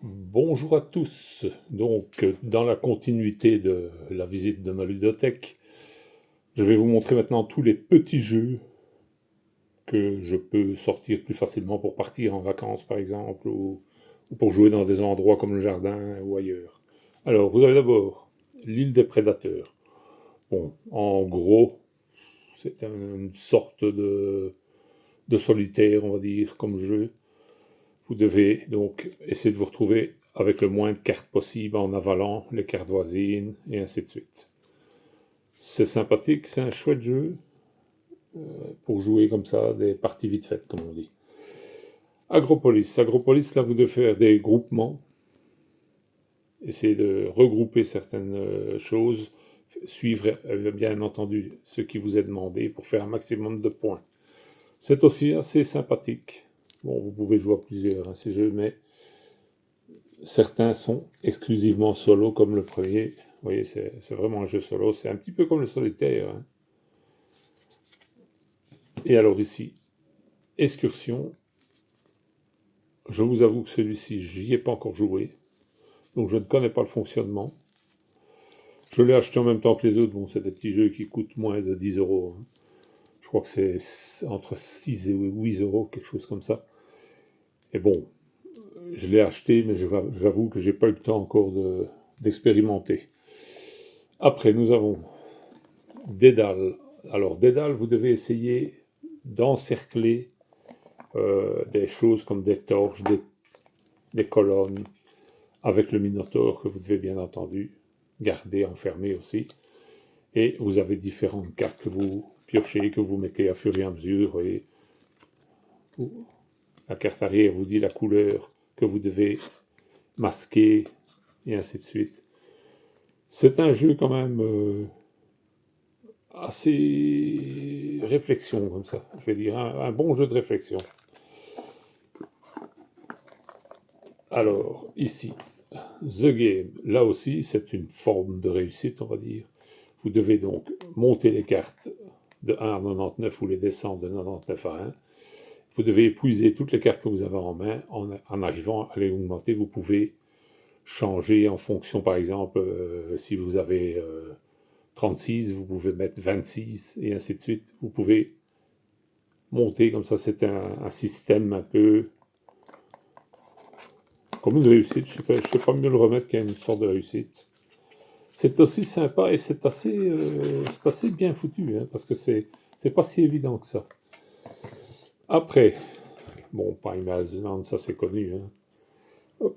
Bonjour à tous. Donc, dans la continuité de la visite de ma ludothèque, je vais vous montrer maintenant tous les petits jeux que je peux sortir plus facilement pour partir en vacances, par exemple, ou pour jouer dans des endroits comme le jardin ou ailleurs. Alors, vous avez d'abord l'île des prédateurs. Bon, en gros, c'est une sorte de solitaire, on va dire, comme jeu. Vous devez donc essayer de vous retrouver avec le moins de cartes possible en avalant les cartes voisines et ainsi de suite. C'est sympathique, c'est un chouette jeu pour jouer comme ça, des parties vite faites, comme on dit. Agropolis. Agropolis, là, vous devez faire des groupements, essayer de regrouper certaines choses, suivre bien entendu ce qui vous est demandé pour faire un maximum de points. C'est aussi assez sympathique. Bon, vous pouvez jouer à plusieurs ces jeux, mais certains sont exclusivement solo, comme le premier. Vous voyez, c'est vraiment un jeu solo. C'est un petit peu comme le solitaire. Hein. Et alors ici, Excursion. Je vous avoue que celui-ci, j'y ai pas encore joué. Donc je ne connais pas le fonctionnement. Je l'ai acheté en même temps que les autres. Bon, c'est des petits jeux qui coûtent moins de 10 euros. Hein. Je crois que c'est entre 6 et 8 euros, quelque chose comme ça. Et bon, je l'ai acheté, mais j'avoue que j'ai pas eu le temps encore d'expérimenter. Après, nous avons Dédale. Alors, Dédale, vous devez essayer d'encercler des choses comme des torches, des colonnes, avec le Minotaure que vous devez bien entendu garder enfermé aussi. Et vous avez différentes cartes que vous piochez, que vous mettez à fur et à mesure. Et la carte arrière vous dit la couleur que vous devez masquer, et ainsi de suite. C'est un jeu quand même assez réflexion comme ça, je vais dire, un bon jeu de réflexion. Alors, ici, The Game, là aussi, c'est une forme de réussite, on va dire. Vous devez donc monter les cartes de 1 à 99 ou les descendre de 99 à 1. Vous devez épuiser toutes les cartes que vous avez en main en arrivant à les augmenter. Vous pouvez changer en fonction, par exemple, si vous avez 36, vous pouvez mettre 26 et ainsi de suite. Vous pouvez monter comme ça. C'est un système un peu comme une réussite. Je ne sais pas mieux le remettre qu'à une sorte de réussite. C'est aussi sympa et c'est assez bien foutu, hein, parce que c'est pas si évident que ça. Après, bon, Primal Island, ça c'est connu. Hein.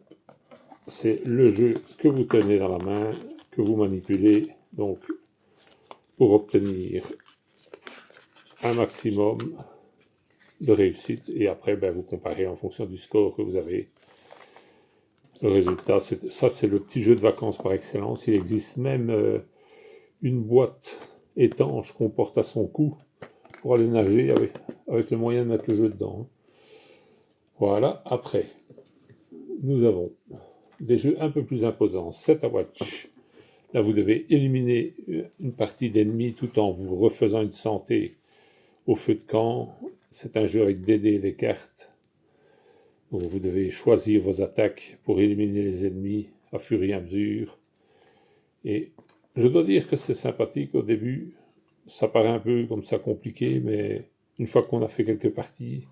C'est le jeu que vous tenez dans la main, que vous manipulez, donc pour obtenir un maximum de réussite. Et après, ben, vous comparez en fonction du score que vous avez. Le résultat, ça c'est le petit jeu de vacances par excellence. Il existe même une boîte étanche qu'on porte à son cou pour aller nager avec le moyen de mettre le jeu dedans. Voilà, après, nous avons des jeux un peu plus imposants. Set a Watch. Là, vous devez éliminer une partie d'ennemis tout en vous refaisant une santé au feu de camp. C'est un jeu avec des dés et des cartes. Donc, vous devez choisir vos attaques pour éliminer les ennemis à fur et à mesure. Et je dois dire que c'est sympathique au début. Ça paraît un peu comme ça compliqué, mais une fois qu'on a fait quelques parties,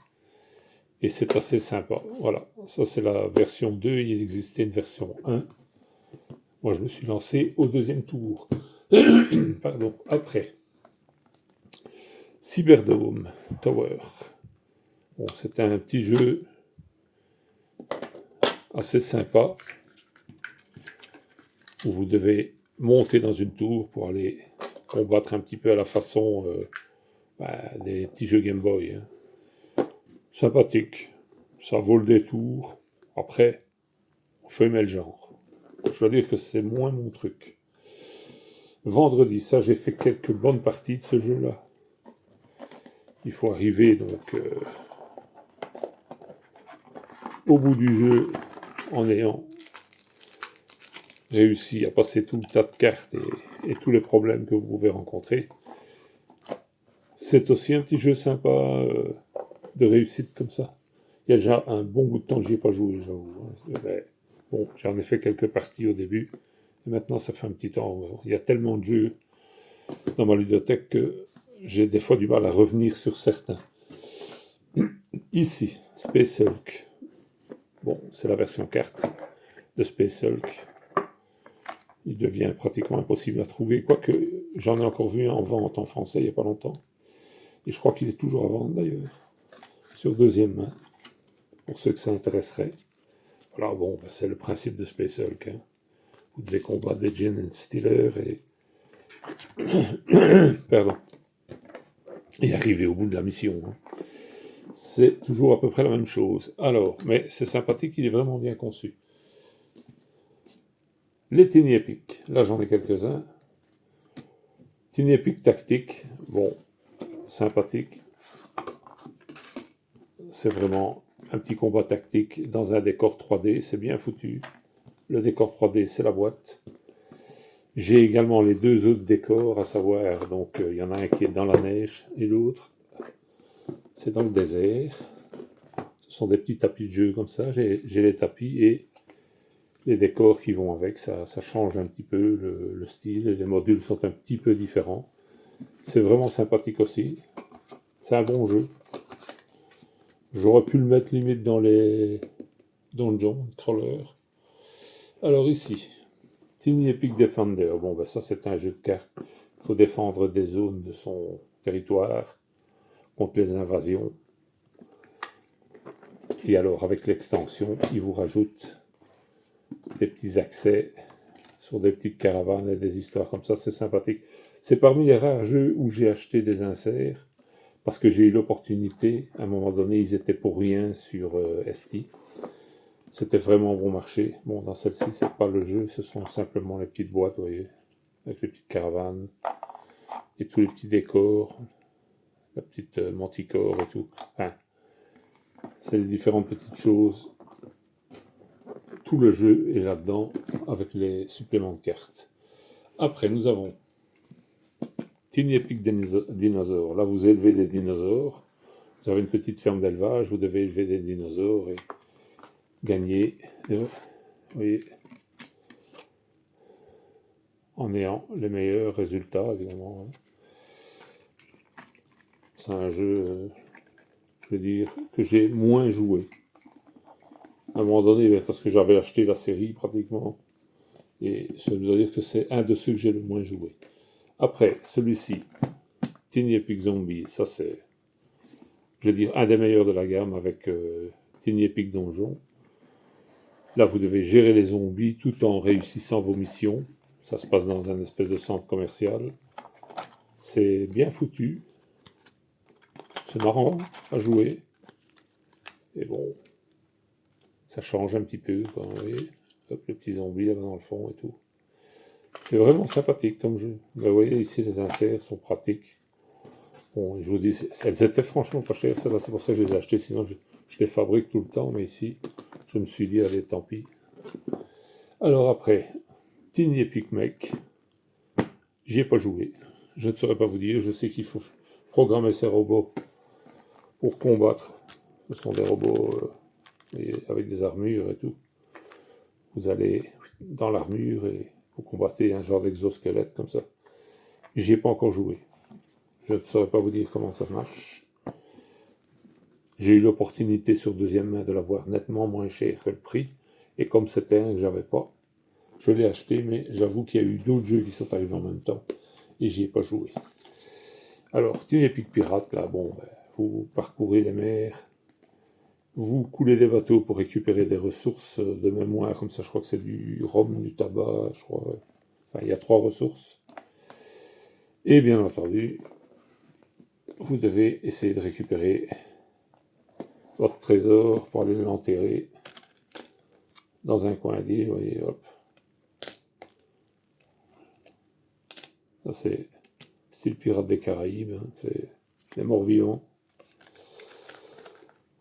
et c'est assez sympa. Voilà, ça c'est la version 2, il existait une version 1. Moi je me suis lancé au deuxième tour. Pardon, après. Cyberdome Tower. Bon, c'est un petit jeu assez sympa où vous devez monter dans une tour pour aller combattre un petit peu à la façon des petits jeux Game Boy. Hein. Sympathique. Ça vaut le détour. Après, on fait aimer le genre. Je dois dire que c'est moins mon truc. Vendredi, ça, j'ai fait quelques bonnes parties de ce jeu-là. Il faut arriver donc au bout du jeu en ayant réussi à passer tout le tas de cartes et tous les problèmes que vous pouvez rencontrer. C'est aussi un petit jeu sympa de réussite comme ça. Il y a déjà un bon bout de temps que j'y ai pas joué, j'avoue. Mais Bon, j'en ai fait quelques parties au début, et maintenant ça fait un petit temps. Il y a tellement de jeux dans ma ludothèque que j'ai des fois du mal à revenir sur certains. Ici, Space Hulk. Bon, c'est la version carte de Space Hulk. Il devient pratiquement impossible à trouver, quoique j'en ai encore vu un en vente en français il n'y a pas longtemps. Et je crois qu'il est toujours à vendre d'ailleurs, sur deuxième main, pour ceux que ça intéresserait. Voilà, bon, ben, c'est le principe de Space Hulk. Hein. Vous devez combattre des Gen Stealer et... Pardon. Et arriver au bout de la mission. Hein. C'est toujours à peu près la même chose. Alors, mais c'est sympathique, il est vraiment bien conçu. Les Tiny Epic, là j'en ai quelques-uns. Tiny Epic Tactique, bon, sympathique. C'est vraiment un petit combat tactique dans un décor 3D, c'est bien foutu. Le décor 3D, c'est la boîte. J'ai également les deux autres décors, à savoir, donc il y en a un qui est dans la neige et l'autre, c'est dans le désert. Ce sont des petits tapis de jeu comme ça. J'ai les tapis et les décors qui vont avec. Ça change un petit peu le style. Les modules sont un petit peu différents. C'est vraiment sympathique aussi. C'est un bon jeu. J'aurais pu le mettre limite dans les Dungeon Crawler. Alors ici, Tiny Epic Defender. Bon, ben ça c'est un jeu de cartes. Il faut défendre des zones de son territoire contre les invasions. Et alors, avec l'extension, il vous rajoute des petits accès sur des petites caravanes et des histoires comme ça. C'est sympathique. C'est parmi les rares jeux où j'ai acheté des inserts parce que j'ai eu l'opportunité. À un moment donné, ils étaient pour rien sur Esti. C'était vraiment bon marché. Bon, dans celle-ci, c'est pas le jeu, ce sont simplement les petites boîtes, vous voyez, avec les petites caravanes et tous les petits décors, la petite manticore et tout. Enfin, c'est les différentes petites choses. Tout le jeu est là-dedans avec les suppléments de cartes. Après, nous avons Tiny Epic Dinosaur. Là, vous élevez des dinosaures. Vous avez une petite ferme d'élevage, vous devez élever des dinosaures et gagner, vous voyez, en ayant les meilleurs résultats, évidemment. C'est un jeu, je veux dire, que j'ai moins joué. À un moment donné, parce que j'avais acheté la série pratiquement, et je dois dire que c'est un de ceux que j'ai le moins joué. Après, celui-ci, Tiny Epic Zombie, ça c'est, je veux dire, un des meilleurs de la gamme avec Tiny Epic Donjon. Là, vous devez gérer les zombies tout en réussissant vos missions. Ça se passe dans un espèce de centre commercial. C'est bien foutu. C'est marrant à jouer. Et bon, ça change un petit peu, quoi, vous voyez. Hop, les petits zombies là-bas dans le fond et tout. C'est vraiment sympathique comme jeu. Ben, vous voyez, ici, les inserts sont pratiques. Bon, je vous dis, elles étaient franchement pas chères, celles-là. C'est pour ça que je les ai achetées. Sinon, je les fabrique tout le temps. Mais ici, je me suis dit, allez, tant pis. Alors après, Tiny Epic Mech. J'y ai pas joué. Je ne saurais pas vous dire. Je sais qu'il faut programmer ces robots pour combattre. Ce sont des robots avec des armures et tout. Vous allez dans l'armure et vous combattez un genre d'exosquelette comme ça. J'y ai pas encore joué. Je ne saurais pas vous dire comment ça marche. J'ai eu l'opportunité sur deuxième main de l'avoir nettement moins cher que le prix. Et comme c'était un que j'avais pas, je l'ai acheté, mais j'avoue qu'il y a eu d'autres jeux qui sont arrivés en même temps. Et j'y ai pas joué. Alors, Tiny Epic Pirate, là, bon, ben, vous parcourez les mers, vous coulez des bateaux pour récupérer des ressources de mémoire, comme ça, je crois que c'est du rhum, du tabac, je crois. Ouais. Enfin, il y a 3 ressources. Et bien entendu, vous devez essayer de récupérer votre trésor pour aller l'enterrer dans un coin d'île, vous voyez, hop. Ça, c'est style Pirates des Caraïbes, hein, c'est les morts-vivants.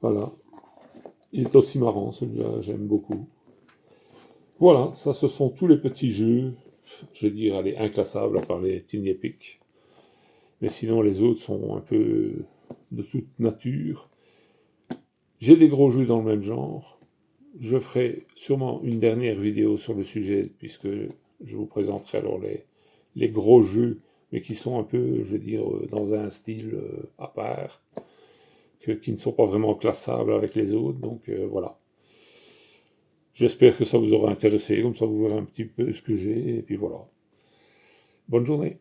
Voilà. Il est aussi marrant, celui-là, j'aime beaucoup. Voilà, ça, ce sont tous les petits jeux, je veux dire, allez, inclassables, à part les Tiny Epic. Mais sinon, les autres sont un peu de toute nature. J'ai des gros jeux dans le même genre. je ferai sûrement une dernière vidéo sur le sujet, puisque je vous présenterai alors les gros jeux, mais qui sont un peu, je veux dire, dans un style à part, qui ne sont pas vraiment classables avec les autres, donc voilà. J'espère que ça vous aura intéressé, comme ça vous verrez un petit peu ce que j'ai, et puis voilà. Bonne journée.